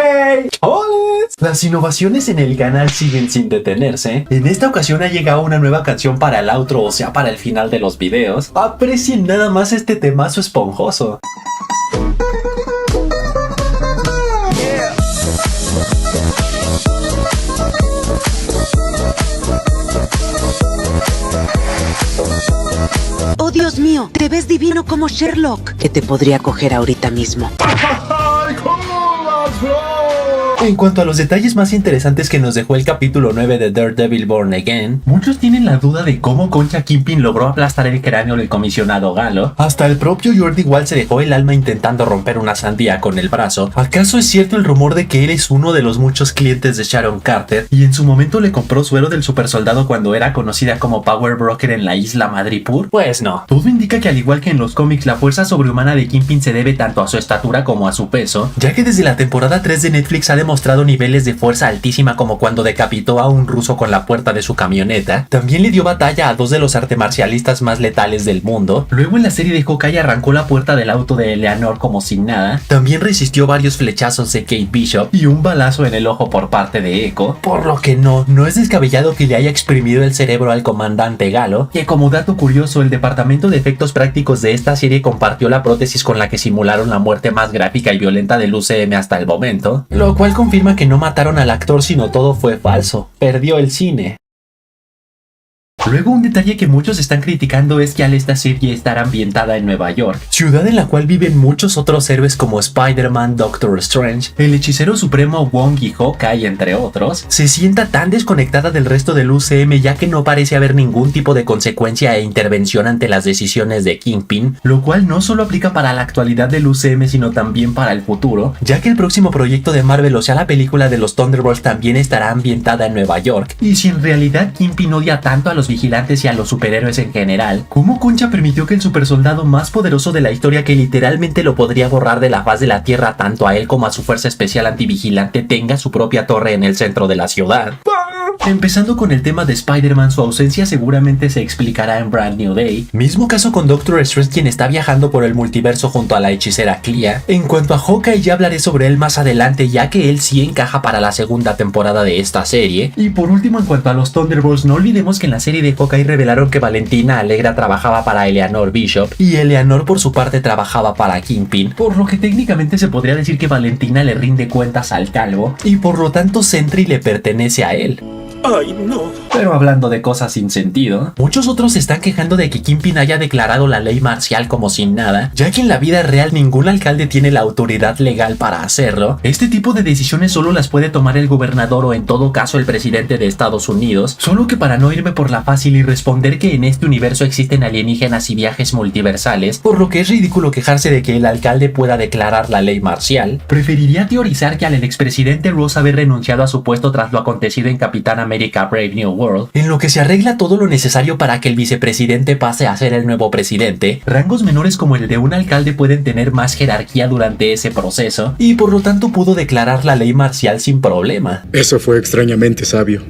¡Hey! ¡Hola! Las innovaciones en el canal siguen sin detenerse. En esta ocasión ha llegado una nueva canción para el outro, o sea, para el final de los videos. Aprecien nada más este temazo esponjoso. Oh, Dios mío, te ves divino como Sherlock, que te podría coger ahorita mismo. En cuanto a los detalles más interesantes que nos dejó el capítulo 9 de Daredevil Born Again, muchos tienen la duda de cómo Concha Kingpin logró aplastar el cráneo del comisionado Galo. Hasta el propio Jordi Wall se dejó el alma intentando romper una sandía con el brazo. ¿Acaso es cierto el rumor de que él es uno de los muchos clientes de Sharon Carter y en su momento le compró suero del supersoldado cuando era conocida como Power Broker en la isla Madripoor? Pues no. Todo indica que al igual que en los cómics, la fuerza sobrehumana de Kingpin se debe tanto a su estatura como a su peso, ya que desde la temporada 3 de Netflix ha demostrado niveles de fuerza altísima, como cuando decapitó a un ruso con la puerta de su camioneta. También le dio batalla a dos de los artemarcialistas más letales del mundo. Luego en la serie de Hawkeye arrancó la puerta del auto de Eleanor como sin nada. También resistió varios flechazos de Kate Bishop y un balazo en el ojo por parte de Echo, por lo que no es descabellado que le haya exprimido el cerebro al comandante Galo, que como dato curioso, el departamento de efectos prácticos de esta serie compartió la prótesis con la que simularon la muerte más gráfica y violenta del UCM hasta el momento, lo cual confirma que no mataron al actor, sino todo fue falso. Perdió el cine. Luego, un detalle que muchos están criticando es que al esta serie estar ambientada en Nueva York, ciudad en la cual viven muchos otros héroes como Spider-Man, Doctor Strange, el hechicero supremo Wong y Hawkeye, entre otros, se sienta tan desconectada del resto del UCM, ya que no parece haber ningún tipo de consecuencia e intervención ante las decisiones de Kingpin, lo cual no solo aplica para la actualidad del UCM, sino también para el futuro, ya que el próximo proyecto de Marvel, o sea la película de los Thunderbolts, también estará ambientada en Nueva York. Y si en realidad Kingpin odia tanto a los vigilantes y a los superhéroes en general, ¿cómo Concha permitió que el supersoldado más poderoso de la historia, que literalmente lo podría borrar de la faz de la tierra tanto a él como a su fuerza especial antivigilante, tenga su propia torre en el centro de la ciudad? Empezando con el tema de Spider-Man, su ausencia seguramente se explicará en Brand New Day. Mismo caso con Doctor Strange, quien está viajando por el multiverso junto a la hechicera Clea. En cuanto a Hawkeye, ya hablaré sobre él más adelante, ya que él sí encaja para la segunda temporada de esta serie. Y por último, en cuanto a los Thunderbolts, no olvidemos que en la serie de Hawkeye revelaron que Valentina Alegra trabajaba para Eleanor Bishop y Eleanor por su parte trabajaba para Kingpin, por lo que técnicamente se podría decir que Valentina le rinde cuentas al calvo y por lo tanto Sentry le pertenece a él. ¡Ay, no! Pero hablando de cosas sin sentido, muchos otros se están quejando de que Kingpin haya declarado la ley marcial como sin nada, ya que en la vida real ningún alcalde tiene la autoridad legal para hacerlo. Este tipo de decisiones solo las puede tomar el gobernador o en todo caso el presidente de Estados Unidos, solo que para no irme por la fácil y responder que en este universo existen alienígenas y viajes multiversales, por lo que es ridículo quejarse de que el alcalde pueda declarar la ley marcial, preferiría teorizar que al expresidente Ross haber renunciado a su puesto tras lo acontecido en Capitán América Brave New World, en lo que se arregla todo lo necesario para que el vicepresidente pase a ser el nuevo presidente. Rangos menores como el de un alcalde pueden tener más jerarquía durante ese proceso y por lo tanto pudo declarar la ley marcial sin problema. Eso fue extrañamente sabio.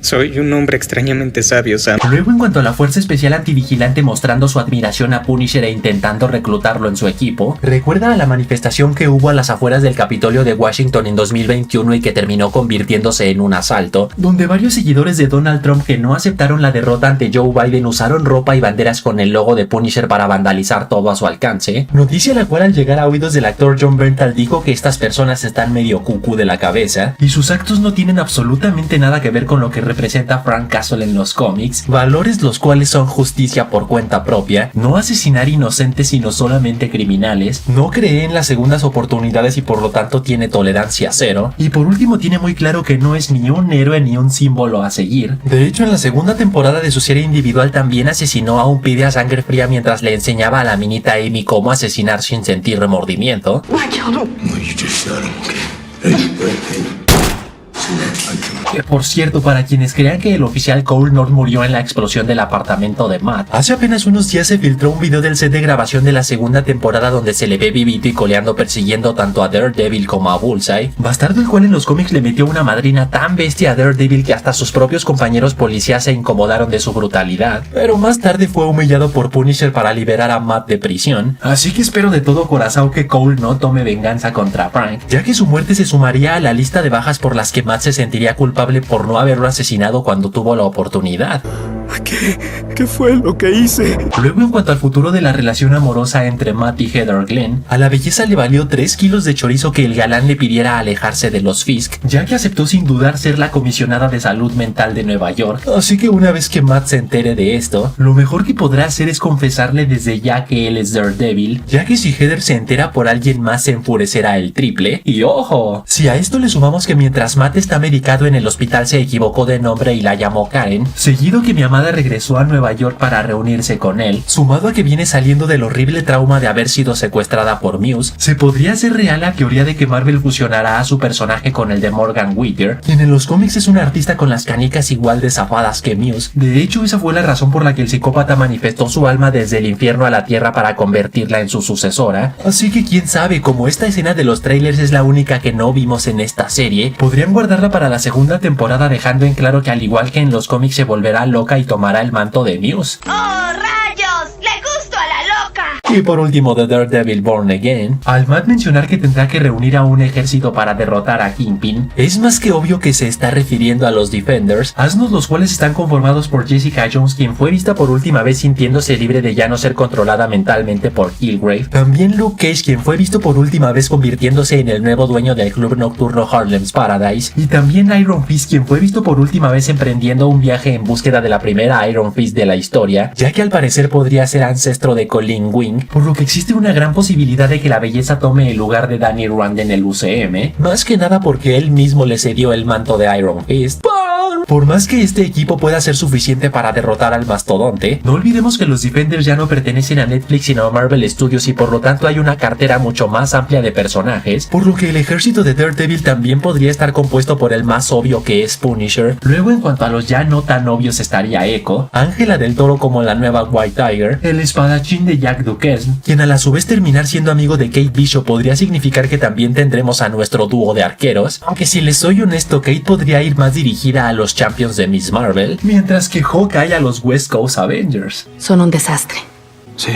Soy un hombre extrañamente sabio, Sam. Luego, en cuanto a la fuerza especial antivigilante mostrando su admiración a Punisher e intentando reclutarlo en su equipo, recuerda a la manifestación que hubo a las afueras del Capitolio de Washington en 2021 y que terminó convirtiéndose en un asalto, donde varios seguidores de Donald Trump que no aceptaron la derrota ante Joe Biden usaron ropa y banderas con el logo de Punisher para vandalizar todo a su alcance, noticia la cual al llegar a oídos del actor John Bernthal dijo que estas personas están medio cucú de la cabeza y sus actos no tienen absolutamente nada que ver con lo que representa Frank Castle en los cómics, valores los cuales son justicia por cuenta propia, no asesinar inocentes sino solamente criminales, no cree en las segundas oportunidades y por lo tanto tiene tolerancia cero, y por último tiene muy claro que no es ni un héroe ni un símbolo a seguir. De hecho, en la segunda temporada de su serie individual también asesinó a un pibe a sangre fría mientras le enseñaba a la minita Amy cómo asesinar sin sentir remordimiento. I killed him. No, you just shot him, okay? Hey. See that? I killed him. Que por cierto, para quienes crean que el oficial Cole no murió en la explosión del apartamento de Matt, hace apenas unos días se filtró un video del set de grabación de la segunda temporada donde se le ve vivito y coleando persiguiendo tanto a Daredevil como a Bullseye, bastardo el cual en los cómics le metió una madrina tan bestia a Daredevil que hasta sus propios compañeros policías se incomodaron de su brutalidad, pero más tarde fue humillado por Punisher para liberar a Matt de prisión, así que espero de todo corazón que Cole no tome venganza contra Frank, ya que su muerte se sumaría a la lista de bajas por las que Matt se sentiría culpable por no haberlo asesinado cuando tuvo la oportunidad. ¿Qué fue lo que hice? Luego, en cuanto al futuro de la relación amorosa entre Matt y Heather Glenn, a la belleza le valió 3 kilos de chorizo que el galán le pidiera alejarse de los Fisk, ya que aceptó sin dudar ser la comisionada de salud mental de Nueva York. Así que una vez que Matt se entere de esto, lo mejor que podrá hacer es confesarle desde ya que él es Daredevil, ya que si Heather se entera por alguien más se enfurecerá el triple. Y ojo, si a esto le sumamos que mientras Matt está medicado en el hospital se equivocó de nombre y la llamó Karen, seguido que mi amada regresó a Nueva York para reunirse con él, sumado a que viene saliendo del horrible trauma de haber sido secuestrada por Muse, se podría hacer real la teoría de que Marvel fusionará a su personaje con el de Morgan Whitaker, quien en los cómics es un artista con las canicas igual de zafadas que Muse. De hecho, esa fue la razón por la que el psicópata manifestó su alma desde el infierno a la tierra para convertirla en su sucesora. Así que quién sabe, como esta escena de los trailers es la única que no vimos en esta serie, podrían guardarla para la segunda temporada, dejando en claro que al igual que en los cómics se volverá loca y tomará el manto de Muse. ¡Oh, rayos! ¡Le gusto a la loca! Y por último, de Daredevil Born Again, al Matt mencionar que tendrá que reunir a un ejército para derrotar a Kingpin, es más que obvio que se está refiriendo a los Defenders, asnos los cuales están conformados por Jessica Jones, quien fue vista por última vez sintiéndose libre de ya no ser controlada mentalmente por Killgrave, también Luke Cage, quien fue visto por última vez convirtiéndose en el nuevo dueño del club nocturno Harlem's Paradise, y también Iron Fist, quien fue visto por última vez emprendiendo un viaje en búsqueda de la primera Iron Fist de la historia, ya que al parecer podría ser ancestro de Colleen Wing, por lo que existe una gran posibilidad de que la belleza tome el lugar de Danny Rand en el UCM, más que nada porque él mismo le cedió el manto de Iron Fist. Por más que este equipo pueda ser suficiente para derrotar al mastodonte, no olvidemos que los Defenders ya no pertenecen a Netflix sino a Marvel Studios y por lo tanto hay una cartera mucho más amplia de personajes, por lo que el ejército de Daredevil también podría estar compuesto por el más obvio que es Punisher. Luego, en cuanto a los ya no tan obvios, estaría Echo, Ángela del Toro como la nueva White Tiger, el espadachín de Jack Duquesne, quien al a su vez terminar siendo amigo de Kate Bishop podría significar que también tendremos a nuestro dúo de arqueros, aunque si les soy honesto, Kate podría ir más dirigida a los Champions de Miss Marvel, mientras que Hawkeye a los West Coast Avengers. Son un desastre. Sí,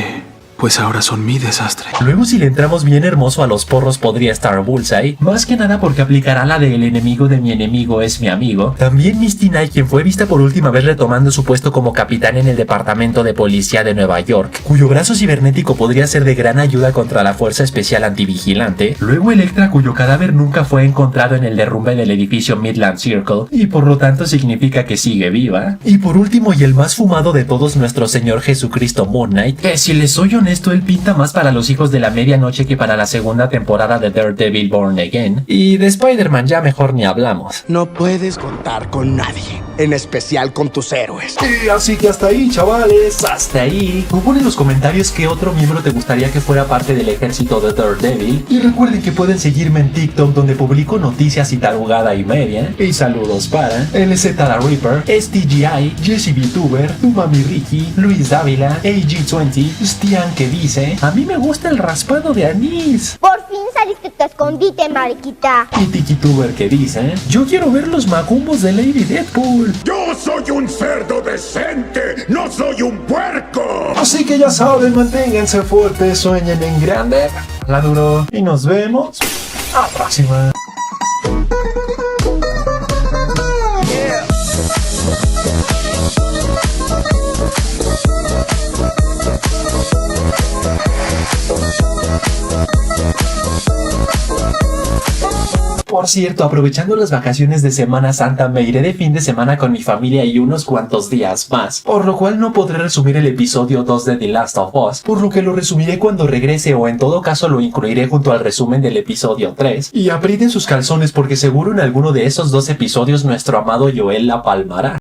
pues ahora son mi desastre. Luego, si le entramos bien hermoso a los porros, podría estar Bullseye, más que nada porque aplicará la de el enemigo de mi enemigo es mi amigo. También Misty Knight, quien fue vista por última vez retomando su puesto como capitán en el departamento de policía de Nueva York, cuyo brazo cibernético podría ser de gran ayuda contra la fuerza especial antivigilante. Luego Elektra, cuyo cadáver nunca fue encontrado en el derrumbe del edificio Midland Circle, y por lo tanto significa que sigue viva. Y por último, y el más fumado de todos, nuestro Señor Jesucristo Moon Knight, que si les soy honesto, él pinta más para los hijos de la medianoche que para la segunda temporada de Daredevil Born Again. Y de Spider-Man ya mejor ni hablamos. No puedes contar con nadie, en especial con tus héroes. Y así que hasta ahí, chavales, hasta ahí. Tú pon en los comentarios qué otro miembro te gustaría que fuera parte del ejército de Daredevil. Y recuerden que pueden seguirme en TikTok, donde publico noticias y tarugada y media. Y saludos para LZ la Reaper, STGI, Jesse VTuber, Tu Mami Ricky, Luis Dávila, AG20, Stian que dice: a mí me gusta el raspado de anís. Por fin saliste de tu escondite, mariquita. Y TikiTuber que dice: yo quiero ver los macumbos de Lady Deadpool. ¡Yo soy un cerdo decente! ¡No soy un puerco! Así que ya saben, manténganse fuertes, sueñen en grande. La duro y nos vemos a la próxima. Por cierto, aprovechando las vacaciones de Semana Santa, me iré de fin de semana con mi familia y unos cuantos días más, por lo cual no podré resumir el episodio 2 de The Last of Us, por lo que lo resumiré cuando regrese o en todo caso lo incluiré junto al resumen del episodio 3. Y aprieten sus calzones porque seguro en alguno de esos 2 episodios nuestro amado Joel la palmará.